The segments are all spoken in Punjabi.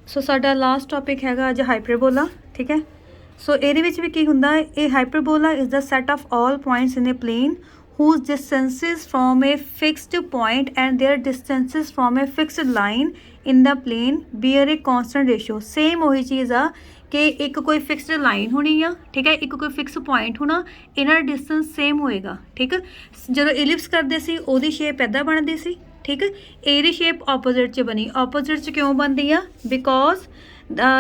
ਸੋ ਸਾਡਾ ਲਾਸਟ ਟੌਪਿਕ ਹੈਗਾ ਅੱਜ ਹਾਈਪਰਬੋਲਾ, ਠੀਕ ਹੈ। ਸੋ ਇਹਦੇ ਵਿੱਚ ਵੀ ਕੀ ਹੁੰਦਾ ਹੈ, ਇਹ hyperbola is the set of all points in a plane whose distances from a fixed point and their distances from a fixed line in the plane bear a constant ratio। Same ਉਹੀ ਚੀਜ਼ ਆ ਕਿ ਇੱਕ ਕੋਈ ਫਿਕਸਡ ਲਾਈਨ ਹੋਣੀ ਆ, ਠੀਕ ਹੈ, ਇੱਕ ਕੋਈ ਫਿਕਸ ਪੁਆਇੰਟ ਹੋਣਾ, ਇਹਨਾਂ ਦਾ ਡਿਸਟੈਂਸ ਸੇਮ ਹੋਏਗਾ, ਠੀਕ ਹੈ। ਜਦੋਂ ਇਲਿਪਸ ਕਰਦੇ ਸੀ ਉਹਦੀ ਸ਼ੇਪ ਇੱਦਾਂ ਬਣਦੀ ਸੀ, ਠੀਕ ਹੈ। ਇਹਦੀ ਸ਼ੇਪ ਆਪੋਜ਼ਿਟ 'ਚ ਬਣੀ। ਆਪੋਜ਼ਿਟ 'ਚ ਕਿਉਂ ਬਣਦੀ ਆ? ਬਿਕੋਜ਼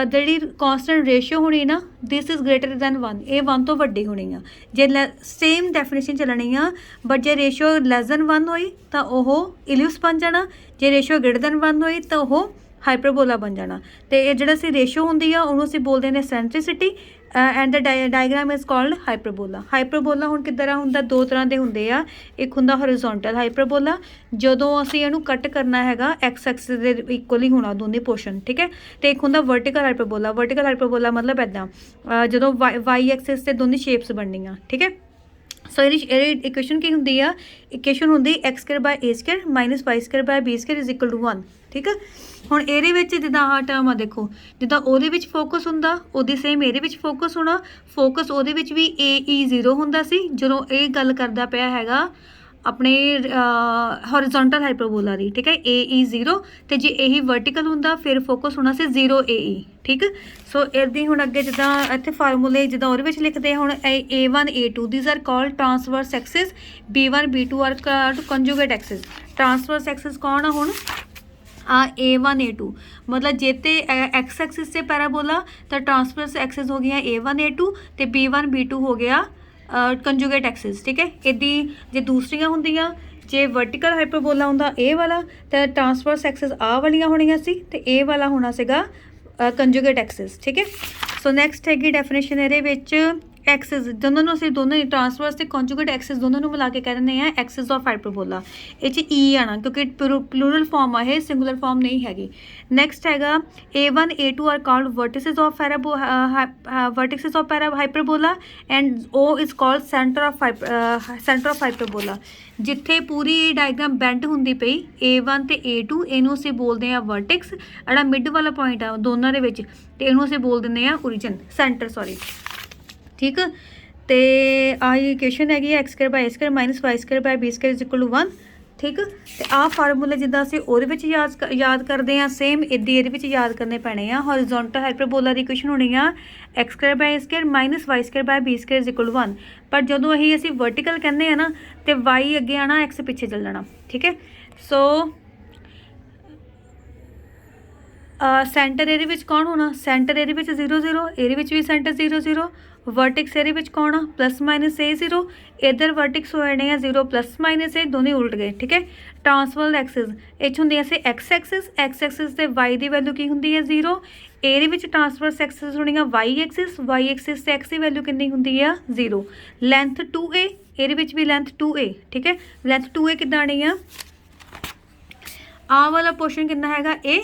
ਜਿਹੜੀ ਕੌਂਸਟੈਂਟ ਰੇਸ਼ੀਓ ਹੋਣੀ ਨਾ, ਦਿਸ ਇਜ਼ ਗ੍ਰੇਟਰ ਦੈਨ 1, ਇਹ 1 ਤੋਂ ਵੱਡੀ ਹੋਣੀ ਆ। ਜੇ ਸੇਮ ਡੈਫੀਨੇਸ਼ਨ ਚੱਲਣੀ ਆ, ਬਟ ਜੇ ਰੇਸ਼ੀਓ ਲੈਸ ਦੈਨ 1 ਹੋਈ ਤਾਂ ਉਹ ਇਲਿਪਸ ਬਣ ਜਾਣਾ, ਜੇ ਰੇਸ਼ੀਓ ਗ੍ਰੇਟਰ ਦੈਨ 1 ਹੋਈ ਤਾਂ ਉਹ ਹਾਈਪਰਬੋਲਾ ਬਣ ਜਾਣਾ। ਤੇ ਇਹ ਜਿਹੜਾ ਅਸੀਂ ਰੇਸ਼ੀਓ ਹੁੰਦੀ ਆ ਉਹਨੂੰ ਅਸੀਂ ਬੋਲਦੇ ਨੇ eccentricity and the diagram is called hyperbola. Hyperbola ਹੁਣ ਕਿੱਦਾਂ ਦਾ ਹੁੰਦਾ? ਦੋ ਤਰ੍ਹਾਂ ਦੇ ਹੁੰਦੇ ਆ। ਇੱਕ ਹੁੰਦਾ ਹੋਰੀਜ਼ੋਂਟਲ ਹਾਈਪਰਬੋਲਾ, ਜਦੋਂ ਅਸੀਂ ਇਹਨੂੰ ਕੱਟ ਕਰਨਾ ਹੈਗਾ ਐਕਸ ਐਕਸਿਸ ਦੇ ਇਕੁਅਲੀ ਹੋਣਾ ਦੋਨੇ ਪੋਰਸ਼ਨ, ਠੀਕ ਹੈ। ਤੇ ਇੱਕ ਹੁੰਦਾ ਵਰਟੀਕਲ ਹਾਈਪਰਬੋਲਾ। ਵਰਟੀਕਲ ਹਾਈਪਰਬੋਲਾ ਮਤਲਬ ਇੱਦਾਂ, ਜਦੋਂ ਵਾਈ ਐਕਸਿਸ ਤੇ ਦੋਨੇ ਸ਼ੇਪਸ ਬਣਨੀਆਂ, ਠੀਕ ਹੈ। ਸੋ ਇਹਦੀ ਇਕੁਏਸ਼ਨ ਕੀ ਹੁੰਦੀ ਆ? ਇਕੁਏਸ਼ਨ ਹੁੰਦੀ x square by a square minus y square by b square is equal to 1, ਠੀਕ ਹੈ। ਹੁਣ ਇਹਦੇ ਵਿੱਚ ਜਿੱਦਾਂ ਆਹ ਟਰਮ ਆ, ਦੇਖੋ ਜਿੱਦਾਂ ਉਹਦੇ ਵਿੱਚ ਫੋਕਸ ਹੁੰਦਾ ਉਹਦੀ ਸੇਮ ਇਹਦੇ ਵਿੱਚ ਫੋਕਸ ਹੋਣਾ। ਫੋਕਸ ਉਹਦੇ ਵਿੱਚ ਵੀ AE0 ਹੁੰਦਾ ਸੀ ਜਦੋਂ ਇਹ ਗੱਲ ਕਰਦਾ ਪਿਆ ਹੈਗਾ ਆਪਣੇ ਹੋਰੀਜ਼ੋਂਟਲ ਹਾਈਪਰਬੋਲਾ ਦੀ, ਠੀਕ ਹੈ, AE0। ਤੇ ਜੇ ਇਹੀ ਵਰਟੀਕਲ ਹੁੰਦਾ ਫਿਰ ਫੋਕਸ ਹੋਣਾ ਸੀ 0 AE, ਠੀਕ। ਸੋ ਇਹਦੀ ਹੁਣ ਅੱਗੇ ਜਿੱਦਾਂ ਇੱਥੇ ਫਾਰਮੂਲੇ ਜਿੱਦਾਂ ਉਹਦੇ ਵਿੱਚ ਲਿਖਦੇ ਆ, ਹੁਣ A1 A2 these are called transverse axis, B1 B2 are called conjugate axis. Transverse axis ਕੌਣ ਆ? ਹੁਣ ਆ A1 A2, ਮਤਲਬ ਜੇ ਤੇ ਐਕਸ ਐਕਸਿਸ 'ਤੇ ਪੈਰਾਬੋਲਾ ਤਾਂ ਟਰਾਂਸਵਰਸ ਐਕਸਿਸ ਹੋ ਗਈਆਂ A1 A2 ਅਤੇ B1 B2 ਹੋ ਗਿਆ ਕੰਜੂਗੇਟ ਐਕਸਿਸ, ਠੀਕ ਹੈ। ਇਹਦੀ ਜੇ ਦੂਸਰੀਆਂ ਹੁੰਦੀਆਂ, ਜੇ ਵਰਟੀਕਲ ਹਾਈਪਰਬੋਲਾ ਹੁੰਦਾ ਇਹ ਵਾਲਾ, ਤਾਂ ਟਰਾਂਸਵਰਸ ਐਕਸਿਸ ਆਹ ਵਾਲੀਆਂ ਹੋਣੀਆਂ ਸੀ ਅਤੇ ਇਹ ਵਾਲਾ ਹੋਣਾ ਸੀਗਾ ਕੰਜੂਗੇਟ ਐਕਸਿਸ, ਠੀਕ ਹੈ। ਸੋ ਨੈਕਸਟ ਹੈਗੀ ਡੈਫੀਨੇਸ਼ਨ ਇਹਦੇ ਵਿੱਚ ਐਕਸਿਸ, ਦੋਨਾਂ ਨੂੰ ਅਸੀਂ ਦੋਨੋਂ ਹੀ ਟਰਾਂਸਵਰਸ ਅਤੇ ਕੰਜੂਗੇਟ ਐਕਸਿਸ ਦੋਨਾਂ ਨੂੰ ਮਿਲਾ ਕੇ ਕਹਿ ਦਿੰਦੇ ਹਾਂ ਐਕਸਿਸ ਆਫ ਹਾਈਪਰਬੋਲਾ। ਇਹ 'ਚ E ਆਉਣਾ ਕਿਉਂਕਿ ਪਲੂਰਲ ਫਾਰਮ ਆ, ਇਹ ਸਿੰਗੂਲਰ ਫਾਰਮ ਨਹੀਂ ਹੈਗੀ। ਨੈਕਸਟ ਹੈਗਾ A1 A2 are called vertices of hyperbola and O is called centre of hyperbola. ਜਿੱਥੇ ਪੂਰੀ ਡਾਇਗਰਾਮ ਬੈਂਡ ਹੁੰਦੀ ਪਈ A1 ਅਤੇ A2, ਇਹਨੂੰ ਅਸੀਂ ਬੋਲਦੇ ਹਾਂ ਵਰਟਿਕਸ। ਜਿਹੜਾ ਮਿਡ ਵਾਲਾ ਪੁਆਇੰਟ ਆ ਦੋਨਾਂ ਦੇ ਵਿੱਚ, ਅਤੇ ਇਹਨੂੰ ਅਸੀਂ ਬੋਲ ਦਿੰਦੇ ਹਾਂ ਓਰੀਜਨ, ਸੈਂਟਰ, ਸੌਰੀ, ਠੀਕ। ਅਤੇ ਆਹੀ ਇਕੁਏਸ਼ਨ ਹੈਗੀ ਹੈ x square by a square minus y square by b square is equal to 1, ਠੀਕ। ਅਤੇ ਆਹ ਫਾਰਮੂਲੇ ਜਿੱਦਾਂ ਅਸੀਂ ਉਹਦੇ ਵਿੱਚ ਯਾਦ ਕਰਦੇ ਹਾਂ, ਸੇਮ ਇੱਦਾਂ ਇਹਦੇ ਵਿੱਚ ਯਾਦ ਕਰਨੇ ਪੈਣੇ ਆ। ਹੋਰੀਜ਼ੋਂਟਲ ਹਾਈਪਰਬੋਲਾ ਦੀ ਇਕੁਏਸ਼ਨ ਹੋਣੀ ਆ x square by a square minus y square by b square is equal to 1। ਪਰ ਜਦੋਂ ਅਸੀਂ ਵਰਟੀਕਲ ਕਹਿੰਦੇ ਆ ਨਾ, ਅਤੇ ਵਾਈ ਅੱਗੇ ਆਉਣਾ, ਐਕਸ ਪਿੱਛੇ ਚੱਲ ਜਾਣਾ, ਠੀਕ ਹੈ। ਸੋ ਸੈਂਟਰ ਇਹਦੇ ਵਿੱਚ ਕੌਣ ਹੋਣਾ? ਸੈਂਟਰ ਇਹਦੇ ਵਿੱਚ 0 0, ਇਹਦੇ ਵਿੱਚ ਵੀ ਸੈਂਟਰ 0 0। ਵਰਟਿਕਸ ਇਹਦੇ ਵਿੱਚ ਕੌਣ ਆ? ਪਲੱਸ ਮਾਈਨਸ A0, ਇੱਧਰ ਵਰਟਿਕਸ ਹੋ ਜਾਣੇ ਆ 0 ਪਲੱਸ ਮਾਈਨਸ A, ਦੋਨੇ ਉਲਟ ਗਏ, ਠੀਕ ਹੈ। ਟਰਾਂਸਵਰਸ ਐਕਸਿਸ ਇਹ 'ਚ ਹੁੰਦੀਆਂ ਸੀ ਐਕਸ ਐਕਸਿਸ ਤੇ ਵਾਈ ਦੀ ਵੈਲਿਊ ਕੀ ਹੁੰਦੀ ਹੈ? 0। ਇਹਦੇ ਵਿੱਚ ਟਰਾਂਸਵਰਸ ਐਕਸਿਸ ਹੋਣੀਆਂ ਵਾਈ ਐਕਸਿਸ ਤੇ ਐਕਸ ਦੀ ਵੈਲਿਊ ਕਿੰਨੀ ਹੁੰਦੀ ਆ? 0। ਲੈਂਥ 2A, ਇਹਦੇ ਵਿੱਚ ਵੀ ਲੈਂਥ 2A, ਠੀਕ ਹੈ। ਲੈਂਥ 2A ਕਿੱਦਾਂ ਆਣੀ ਆ? ਆਹ ਵਾਲਾ ਪੋਰਸ਼ਨ ਕਿੰਨਾ ਹੈਗਾ? A,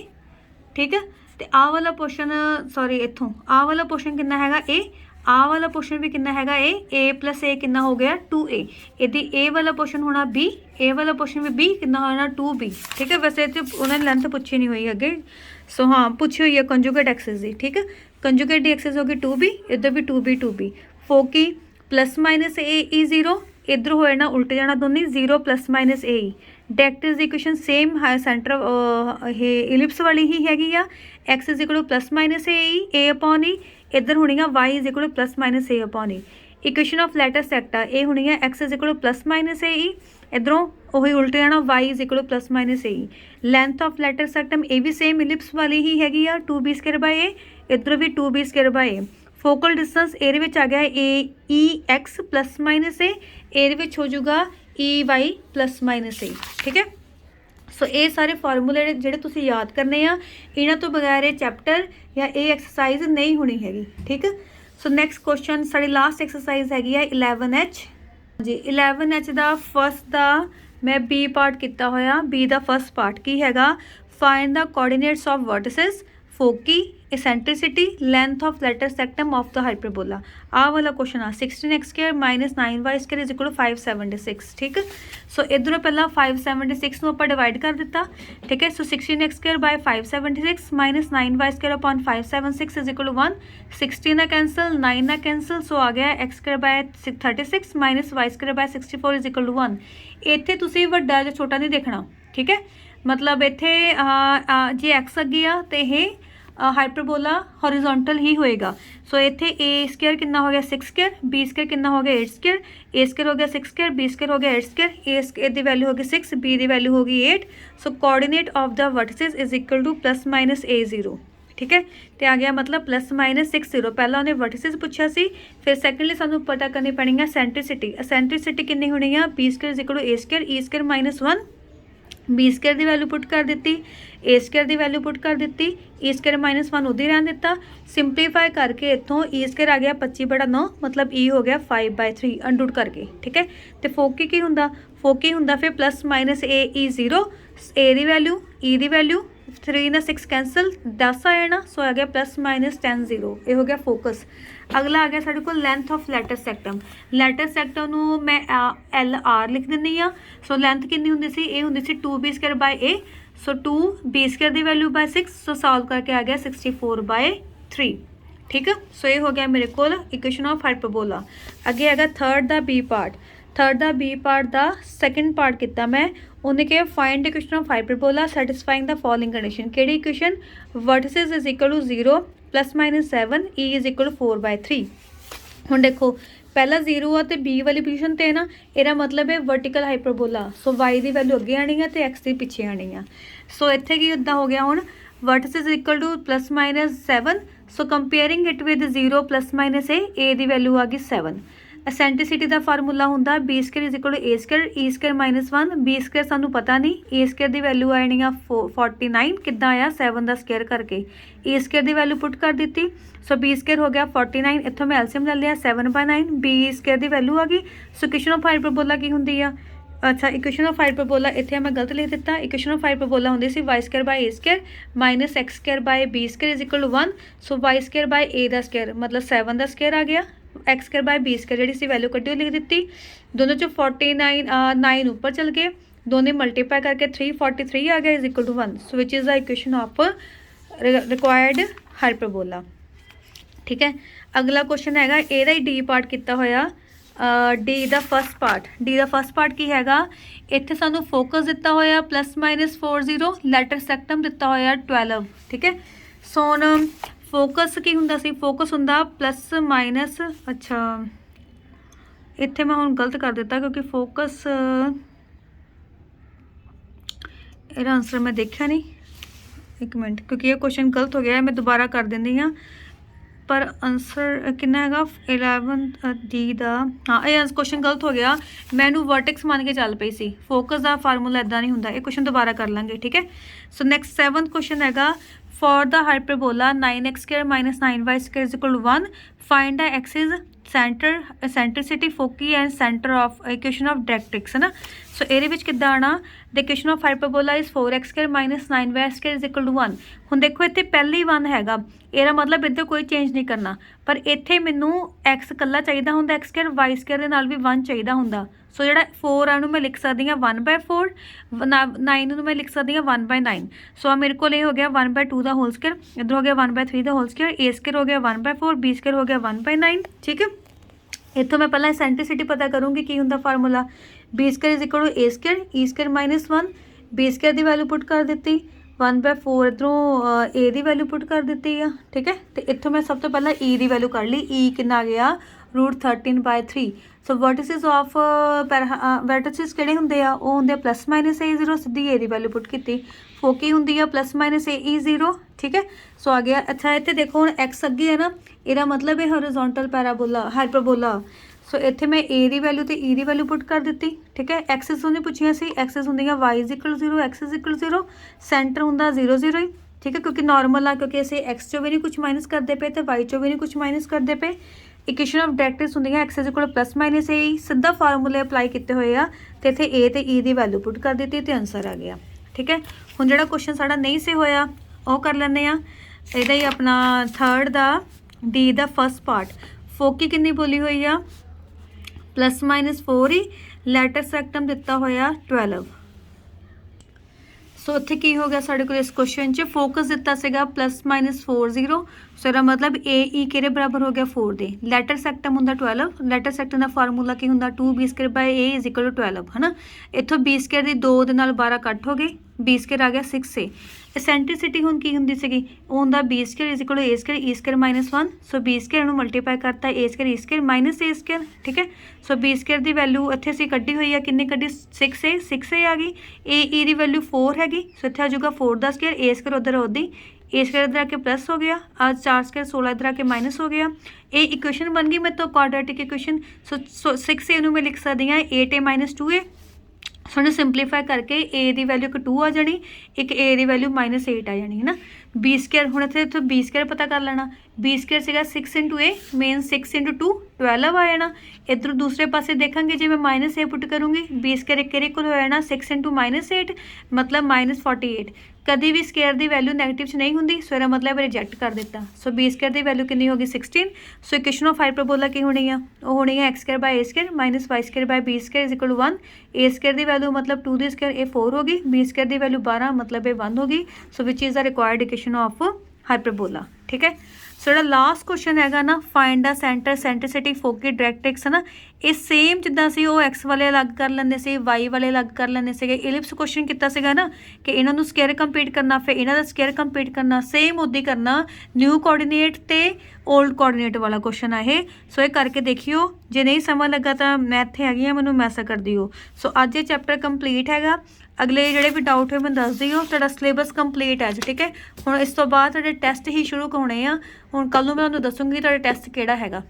ਠੀਕ ਹੈ। ਅਤੇ ਆਹ ਵਾਲਾ ਪੋਰਸ਼ਨ, ਸੌਰੀ ਇੱਥੋਂ ਆਹ ਵਾਲਾ ਪੋਰਸ਼ਨ ਕਿੰਨਾ ਹੈਗਾ? A। ਆਹ ਵਾਲਾ ਪੋਰਸ਼ਨ ਵੀ ਕਿੰਨਾ ਹੈਗਾ? A ਪਲੱਸ A ਕਿੰਨਾ ਹੋ ਗਿਆ? 2A। ਇਹਦੀ A ਵਾਲਾ ਪੋਰਸ਼ਨ ਹੋਣਾ B, A ਵਾਲਾ ਪੋਰਸ਼ਨ ਵੀ B, ਕਿੰਨਾ ਹੋਣਾ? 2B, ਠੀਕ ਹੈ। ਵੈਸੇ ਇੱਥੇ ਉਹਨਾਂ ਨੇ ਲੈਂਥ ਪੁੱਛੀ ਨਹੀਂ ਹੋਈ ਅੱਗੇ, ਸੋ ਹਾਂ ਪੁੱਛੀ ਹੋਈ ਹੈ ਕੰਜੂਗੇਟ ਐਕਸਿਸ ਦੀ, ਠੀਕ ਹੈ। ਕੰਜੂਗੇਟ ਦੀ ਐਕਸਿਸ ਹੋ ਗਈ 2B, ਇੱਧਰ ਵੀ 2B ਫੋਕੀ ਪਲੱਸ ਮਾਈਨਸ AE0, ਇੱਧਰ ਹੋ ਜਾਣਾ ਉਲਟ ਜਾਣਾ ਦੋਨੇ 0 ਪਲੱਸ ਮਾਈਨਸ AE। ਡੈਕਟਿਸ ਦੀ ਇਕੁਏਸ਼ਨ ਸੇਮ ਸੈਂਟਰ ਇਹ ਇਲਿਪਸ ਵਾਲੀ ਹੀ ਹੈਗੀ ਆ, x is equal to plus minus A upon E, ਇੱਧਰ ਹੋਣੀ ਆ y is equal to plus minus A upon E। Equation of latus rectum ਇਹ ਹੋਣੀ ਆ x is equal to plus minus AE, ਇੱਧਰੋਂ ਉਹੀ ਉਲਟ ਜਾਣਾ y is equal to plus minus AE। Length of latus rectum ਇਹ ਵੀ ਸੇਮ ਇਲਿਪਸ ਵਾਲੀ ਹੀ ਹੈਗੀ ਆ 2B ਸਕੁਅਰ ਬਾਏ A, ਇੱਧਰ ਵੀ 2B square by A। Focal distance ਇਹਦੇ ਵਿੱਚ ਆ ਗਿਆ EX ਪਲੱਸ ਮਾਈਨਸ A, ਇਹਦੇ ਵਿੱਚ ਹੋ ਜਾਊਗਾ EY ਪਲੱਸ ਮਾਈਨਸ A, ਠੀਕ ਹੈ। ਸੋ ਇਹ ਸਾਰੇ ਫਾਰਮੂਲੇ ਜਿਹੜੇ ਤੁਸੀਂ ਯਾਦ ਕਰਨੇ ਆ, ਇਹਨਾਂ ਤੋਂ ਬਗੈਰ ਇਹ ਚੈਪਟਰ ਜਾਂ ਇਹ ਐਕਸਰਸਾਈਜ਼ ਨਹੀਂ ਹੋਣੀ ਹੈਗੀ, ਠੀਕ। ਸੋ ਨੈਕਸਟ ਕੁਐਸਚਨ ਸਾਡੀ ਲਾਸਟ ਐਕਸਰਸਾਈਜ਼ ਹੈਗੀ ਆ 11H ਜੀ। 11H ਦਾ ਫਸਟ ਦਾ ਮੈਂ B ਪਾਰਟ ਕੀਤਾ ਹੋਇਆ। B ਦਾ ਫਸਟ ਪਾਰਟ ਕੀ ਹੈਗਾ? Find the coordinates of vertices, foci eccentricity, length of lateral septum of the hyperbola। आह वाला क्वेश्चन आ 16x² minus 9y² is equal to 576। ठीक, सो इधरों पहला 576 ਨੂੰ ਆਪਾਂ डिवाइड कर दिता। ठीक है, so 16x² by 576 minus 9y² upon 576 is equal to 1। 16 ना कैंसल, 9 ना कैंसल, सो आ गया x² by 36 minus y² by 64 is equal to 1। ਇੱਥੇ ਤੁਸੀਂ ਵੱਡਾ ਜਾਂ ਛੋਟਾ ਨਹੀਂ ਦੇਖਣਾ। ਠੀਕ ਹੈ, मतलब इत्थे जे एक्स अगे आ तो यह हाइपरबोला हॉरिजोंटल ही होएगा। सो इत्थे a² कितना हो गया 6², b² कितना हो गया 8², a² हो गया 6², b² हो गया 8², a की वैल्यू होगी 6, b की वैल्यू होगी 8। So coordinate of the vertices is equal to plus minus a0। ठीक है, तो आ गया मतलब प्लस माइनस 60। पहला उन्हें वर्टिसेस पूछा सी, फिर सैकेंडली सानू पता करनी पैनी है सेंट्रिसिटी। सेंट्रिसिटी कितनी होनी है b² is equal to a², e² minus 1, b² की वैल्यू पुट कर दी, a² की वैल्यू पुट कर दी, e² माइनस 1 उदी रहन दिता। सिंपलीफाई करके इतों e² आ गया 25/9, मतलब e हो गया 5/3 अनडूट करके। ठीक है, तो फोकी की हुंदा, फोकी हुंदा फिर प्लस माइनस a0, a की वैल्यू, e की वैल्यू, 3 ना 6 कैंसल, 10 आ जाना। सो आ गया प्लस माइनस 10 0, ये हो गया फोकस। अगला आ गया साढ़े को लेंथ ऑफ लैटर सैक्टम। लैटर सैक्टम नू मैं LR लिख दिंदी हाँ। सो लेंथ कितनी हुंदी सी, ये हुंदी सी 2b² bye a। So 2b² की वैल्यू बाय 6, सो सॉल्व करके आ गया 64/3। ठीक है, सो ये हो गया मेरे को इक्वेशन ऑफ हाइपरबोला। अगे हैगा थर्ड दा बी पार्ट। थर्ड दा बी पार्ट दा सैकेंड पार्ट किया मैं, उन्हें कहा find equation of hyperbola satisfying the following condition. केड़ी equation, vertices is equal to 0 plus minus 7, e is equal to 4/3। हुण देखो पहला 0 आ तो बी वाली पोजीशन ते ना, ਇਹਦਾ मतलब है वर्टिकल हाइपरबोला। सो y की वैल्यू अगे आनी है तो x की पिछे आनी है। सो इत्थे की इदा हो गया हुण vertices equal to plus minus 7। So comparing it with 0 plus minus a की वैल्यू आ गई 7। एसेंट्रिसिटी का फार्मूला होंदा b² is equal to a², e² minus 1, b² सानू पता नहीं, a² की वैल्यू आनी है 49, किदा आया 7 का स्केयर करके, a² की वैल्यू पुट कर दी। सो b² हो गया 49, इत्थों मैं एलसीएम ले लिया 7/9, b² की वैल्यू आ गई। सो इक्वेशन ऑफ हाइपरबोला की होंदी है, अच्छा इक्वेशन ऑफ हाइपरबोला इत्थे मैं गलत लिख दिता। इक्वेशन ऑफ हाइपरबोला होंदी सी y² by a² minus x² by b² is equal to 1। So y² by a का स्केयर मतलब 7 का स्केयर आ गया, x² by b² ji C value कटी लिख दी। दोनों चो 49 9 ऊपर चल गए, दोनों मल्टीप्लाई करके 343 आ गया is equal to 1। So which is the equation of required hyperbola. ठीक है, अगला क्वेश्चन हैगा एदा ही डी पार्ट किया होया, डी दा फर्स्ट पार्ट। डी दा फर्स्ट पार्ट की हैगा, इत्थे सानू फोकस दिता होया प्लस माइनस 40, लैटर सैक्टम दिता होया 12। ठीक है, सो हुण फोकस की हुंदा सी, फोकस हुंदा प्लस माइनस, अच्छा इत्थे मैं हुण गलत कर दिता क्योंकि फोकस ਇਹਦਾ आंसर मैं देखा नहीं, एक मिनट क्योंकि ये क्वेश्चन गलत हो गया है, मैं दोबारा कर देंदी हाँ। पर आंसर कितना हैगा 11 डी का, हाँ ये क्वेश्चन गलत हो गया, मैनू वर्टेक्स मान के चल पई सी, फोकस का फार्मूला इदा नहीं होंदा। ये क्वेश्चन दोबारा कर लाँगे। ठीक है, सो नैक्सट 7th क्वेश्चन हैगा for the hyperbola 9x² minus 9y² is equal to 1, find the axis centre eccentricity foci and centre of equation of directrix है ना। सो ये किदा आना, the equation of hyperbola is 4x² minus 9y² is equal to 1। हुण देखो इत्थे पहले ही 1 हैगा, ਇਹਦਾ मतलब इधर कोई चेंज नहीं करना, पर इत्थे मैनू x कल्ला चाहिदा हुंदा x² y² दे नाल भी 1 चाहिदा हुंदा। सो जिहड़ा 4 आ मैं लिख सकती हाँ 1/4, 9 मैं लिख सकती हाँ 1/9। सो आ मेरे को ये हो गया 1/2 का होल स्केयर, इधर हो गया 1/3 का होल स्केयर, a² हो गया 1/4, b² हो गया 1/9। ठीक है, इतों मैं पहला सेंट्रिसिटी पता करूँगी की हुंदा formula, b² is equal to a², e² minus 1, b² की वैल्यू पुट कर दी, 1/4 इधरों a की वैल्यू पुट कर दी है। ठीक है, तो इतों मैं सब तो पहला e की वैल्यू कर ली, e कितना आ गया √13/3। सो वर्टिसेस ऑफ वर्टिसेस किहड़े हुंदे आ, वो हुंदे plus minus a0, Sidhi a की वैल्यू पुट की, फोकी हुंदी है प्लस माइनस e0। ठीक है, सो आ गया। अच्छा इत्थे देखो हुण x अगे है ना, ਇਹਦਾ मतलब है हॉरिजॉन्टल पैराबोला हाइपरबोला। सो इत्थे मैं a की वैल्यू तो e की वैल्यू पुट कर दी। ठीक है, एक्सिस उन्हें पूछिया सी, एक्सिस होंदियां y is equal 0, x is equal 0, centre हुंदा 0 0 ही। ठीक है, क्योंकि नॉर्मल आ, क्योंकि असीं x चो भी नहीं कुछ माइनस करते पे तो y चो भी नहीं कुछ माइनस करते पे। इक्वेशन ऑफ डायरेक्ट्रिक्स होंदियां x is equal plus minus a, सीधा फार्मूले अप्लाई किए हुए आ, तो इत्थे a तो e की वैल्यू पुट कर दी तो आंसर आ गया। ठीक है, हुण जिहड़ा क्वेश्चन साडा नहीं से होया वो कर लैंदे आ। ਇਹਦਾ ਹੀ ਆਪਣਾ ਥਰਡ ਦਾ ਡੀ ਦਾ ਫਸਟ ਪਾਰਟ ਫੋਕੀ ਕਿੰਨੀ ਬੋਲੀ ਹੋਈ ਆ +-4 ਹੀ ਲੈਟਰ ਸੈਕਟਮ ਦਿੱਤਾ ਹੋਇਆ 12। ਸੋ ਇੱਥੇ ਕੀ ਹੋ ਗਿਆ ਸਾਡੇ ਕੋਲ ਇਸ ਕੁਐਸਚਨ 'ਚ ਫੋਕਸ ਦਿੱਤਾ ਸੀਗਾ +-40 ਸੋ ਇਹਦਾ ਮਤਲਬ AE ਕਿਹਦੇ ਬਰਾਬਰ ਹੋ ਗਿਆ 4 ਦੇ। ਲੈਟਰ ਸੈਕਟਮ ਹੁੰਦਾ 12। ਲੈਟਰ ਸੈਕਟਮ ਦਾ ਫਾਰਮੂਲਾ ਕੀ ਹੁੰਦਾ 2b²/a = 12 ਹੈ ਨਾ। ਇੱਥੋਂ b² ਦੀ 2 ਦੇ ਨਾਲ 12 ਕੱਟ ਹੋ ਗਏ b² ਆ ਗਿਆ 6a। ਐਸੈਂਟ੍ਰਿਸਿਟੀ ਹੁਣ ਕੀ ਹੁੰਦੀ ਸੀਗੀ ਉਹ ਹੁੰਦਾ b² = a² e² - 1 ਸੋ b² ਨੂੰ ਮਲਟੀਪਲਾਈ ਕਰਤਾ a² e² - a²। ਠੀਕ ਹੈ ਸੋ b² ਦੀ ਵੈਲਿਊ ਇੱਥੇ ਅਸੀਂ ਕੱਢੀ ਹੋਈ ਆ ਕਿੰਨੀ ਕੱਢੀ 6a ਆ ਗਈ। AE ਦੀ ਵੈਲਿਊ 4 ਹੈਗੀ ਸੋ ਇੱਥੇ ਆ ਜਾਊਗਾ 4 ਦਾ ਸਕੁਅਰ a² ਉੱਧਰ ਉਹਦੀ a² ਇੱਧਰ ਆ ਕੇ ਪਲੱਸ ਹੋ ਗਿਆ ਆ 4² 16 ਇੱਧਰ ਆ ਕੇ ਮਾਈਨਸ ਹੋ ਗਿਆ। ਇਹ ਇਕੁਏਸ਼ਨ ਬਣ ਗਈ ਮੇਰੇ ਤੋਂ ਕੁਆਡਰੇਟਿਕ ਇਕੁਏਸ਼ਨ। ਸੋ 6a ਨੂੰ ਮੈਂ ਲਿਖ ਸਕਦੀ ਹਾਂ 8a - 2a। ਸੋ ਇਹਨੂੰ ਸਿੰਪਲੀਫਾਈ ਕਰਕੇ a ਦੀ ਵੈਲਿਊ ਇੱਕ 2 ਆ ਜਾਣੀ ਇੱਕ a ਦੀ ਵੈਲਿਊ -8 ਆ ਜਾਣੀ ਹੈ ਨਾ। b² ਹੁਣ ਇੱਥੇ b² ਪਤਾ ਕਰ ਲੈਣਾ b² ਸੀਗਾ 6 × a ਮੇਨ 6 × 2 12 ਆ ਜਾਣਾ। ਇੱਧਰ ਦੂਸਰੇ ਪਾਸੇ ਦੇਖਾਂਗੇ ਜੇ ਮੈਂ -a ਪੁੱਟ ਕਰੂੰਗੀ b² ਇੱਕ ਇਕੁਅਲ ਹੋ ਜਾਣਾ 6 × -8 ਮਤਲਬ -48। ਕਦੀ ਵੀ ਸਕੇਅਰ ਦੀ ਵੈਲਿਊ ਨੈਗੇਟਿਵ 'ਚ ਨਹੀਂ ਹੁੰਦੀ ਸੋ ਇਹਦਾ ਮਤਲਬ ਰਿਜੈਕਟ ਕਰ ਦਿੱਤਾ। ਸੋ b² ਦੀ ਵੈਲਿਊ ਕਿੰਨੀ ਹੋ ਗਈ 16। ਸੋ ਇਕੁਏਸ਼ਨ ਆਫ ਹਾਈਪਰਬੋਲਾ ਕੀ ਹੋਣੀ ਆ ਉਹ ਹੋਣੀ ਹੈ x² / a² - y² / b² = 1। a² ਦੀ ਵੈਲਿਊ ਮਤਲਬ 2 ਦੀ ਸਕੁਅਰ ਇਹ 4 ਹੋ ਗਈ b² ਦੀ ਵੈਲਿਊ 12 ਮਤਲਬ ਇਹ 1 ਹੋ ਗਈ। So which is the required equation of hyperbola. ਠੀਕ ਹੈ ਸੋ ਜਿਹੜਾ ਲਾਸਟ ਕੁਐਸਚਨ ਹੈਗਾ ਨਾ ਫਾਈਂਡ ਦਾ ਸੈਂਟਰ ਸੈਂਟਰਿਸਿਟੀ ਫੋਕੀ ਡਾਇਰੈਕਟ੍ਰਿਕਸ ਹੈ ਨਾ ਇਹ ਸੇਮ ਜਿੱਦਾਂ ਸੀ ਉਹ x ਵਾਲੇ ਅਲੱਗ ਕਰ ਲੈਂਦੇ ਸੀ y ਵਾਲੇ ਅਲੱਗ ਕਰ ਲੈਂਦੇ ਸੀਗੇ। ਇਲਿਪਸ ਕੁਐਸਚਨ ਕੀਤਾ ਸੀਗਾ ਨਾ ਕਿ ਇਹਨਾਂ ਨੂੰ ਸਕੁਅਰ ਕੰਪਲੀਟ ਕਰਨਾ ਫਿਰ ਇਹਨਾਂ ਦਾ ਸਕੁਅਰ ਕੰਪਲੀਟ ਕਰਨਾ ਸੇਮ ਉੱਦਾਂ ਹੀ ਕਰਨਾ ਨਿਊ ਕੋਆਰਡੀਨੇਟ ਤੇ ਓਲਡ ਕੋਆਰਡੀਨੇਟ ਵਾਲਾ ਕੁਐਸਚਨ ਆ ਇਹ। ਸੋ ਇਹ ਕਰਕੇ ਦੇਖਿਓ ਜੇ ਨਹੀਂ ਸਮਝ ਲੱਗਾ ਤਾਂ ਮੈਂ ਇੱਥੇ ਹੈਗੀ ਆ ਮੈਨੂੰ ਮੈਸੇਜ ਕਰ ਦਿਓ। ਸੋ ਅੱਜ ਇਹ ਚੈਪਟਰ ਕੰਪਲੀਟ ਹੈਗਾ ਅਗਲੇ ਜਿਹੜੇ ਵੀ ਡਾਊਟ ਹੋਏ ਮੈਨੂੰ ਦੱਸ ਦਿਓ। ਤੁਹਾਡਾ ਸਿਲੇਬਸ ਕੰਪਲੀਟ ਹੈ ਜੀ ਠੀਕ ਹੈ। ਹੁਣ ਇਸ ਤੋਂ ਬਾਅਦ ਤੁਹਾਡੇ ਟੈਸਟ ਹੀ ਸ਼ੁਰੂ ਹੋਣੇ ਆ। ਹੁਣ ਕੱਲ੍ਹ ਨੂੰ ਮੈਂ ਤੁਹਾਨੂੰ ਦੱਸੂੰਗੀ ਤੁਹਾਡਾ ਟੈਸਟ ਕਿਹੜਾ ਹੈਗਾ।